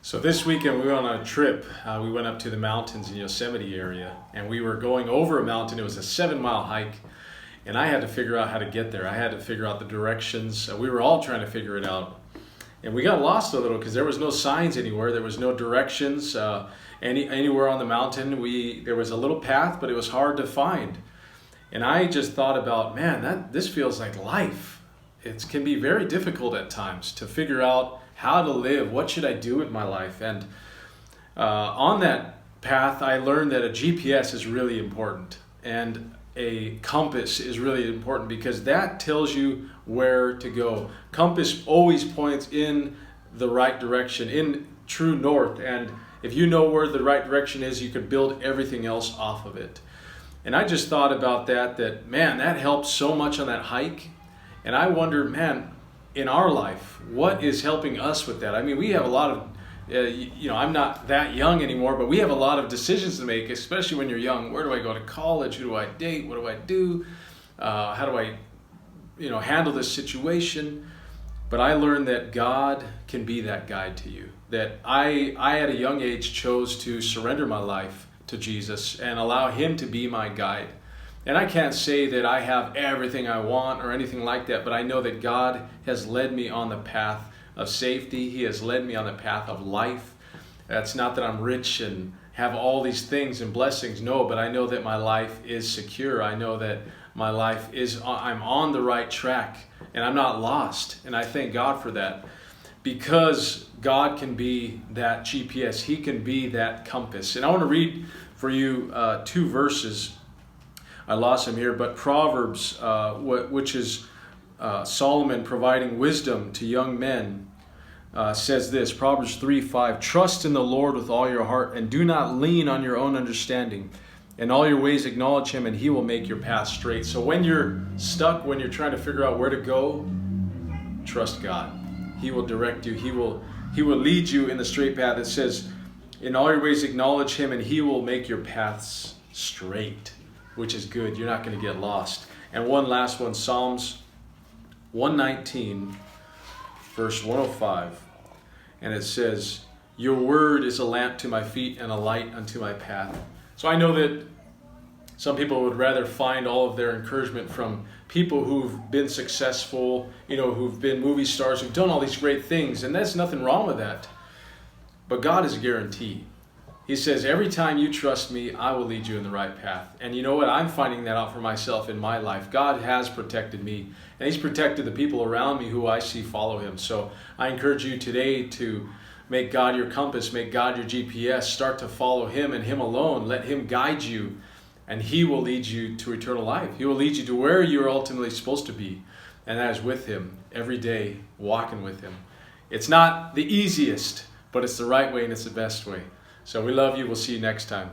So this weekend we went on a trip. We went up to the mountains in Yosemite area, and we were going over a mountain. It was a 7-mile hike, and I had to figure out how to get there. I had to figure out the directions. We were all trying to figure it out, and we got lost a little because there was no signs anywhere. There was no directions anywhere on the mountain. There was a little path, but it was hard to find. And I just thought about, man, this feels like life. It can be very difficult at times to figure out how to live. What should I do with my life? And on that path, I learned that a GPS is really important, and a compass is really important because that tells you where to go. Compass always points in the right direction, in true north. And if you know where the right direction is, you could build everything else off of it. And I just thought about that man, that helped so much on that hike. And I wonder, man, in our life, what is helping us with that? I mean, we have a lot of, I'm not that young anymore, but we have a lot of decisions to make, especially when you're young. Where do I go to college? Who do I date? What do I do? How do I, handle this situation? But I learned that God can be that guide to you. That I at a young age chose to surrender my life to Jesus and allow Him to be my guide. And I can't say that I have everything I want or anything like that, but I know that God has led me on the path of safety. He has led me on the path of life. That's not that I'm rich and have all these things and blessings, no, but I know that my life is secure. I know that my life I'm on the right track and I'm not lost. And I thank God for that, because God can be that GPS. He can be that compass. And I want to read for you 2 verses. I lost them here, but Proverbs, which is Solomon providing wisdom to young men, says this, Proverbs 3:5, "Trust in the Lord with all your heart, and do not lean on your own understanding. In all your ways acknowledge Him, and He will make your path straight." So when you're stuck, when you're trying to figure out where to go, trust God. He will direct you. He will lead you in the straight path. It says, in all your ways acknowledge Him, and He will make your paths straight, which is good. You're not going to get lost. And one last one, Psalms 119, verse 105. And it says, "Your word is a lamp to my feet and a light unto my path." So I know that some people would rather find all of their encouragement from people who've been successful, who've been movie stars, who've done all these great things. And there's nothing wrong with that. But God is a guarantee. He says, every time you trust me, I will lead you in the right path. And you know what? I'm finding that out for myself in my life. God has protected me, and He's protected the people around me who I see follow Him. So I encourage you today to make God your compass, make God your GPS. Start to follow Him and Him alone. Let Him guide you, and He will lead you to eternal life. He will lead you to where you're ultimately supposed to be, and that is with Him every day, walking with Him. It's not the easiest, but it's the right way and it's the best way. So we love you. We'll see you next time.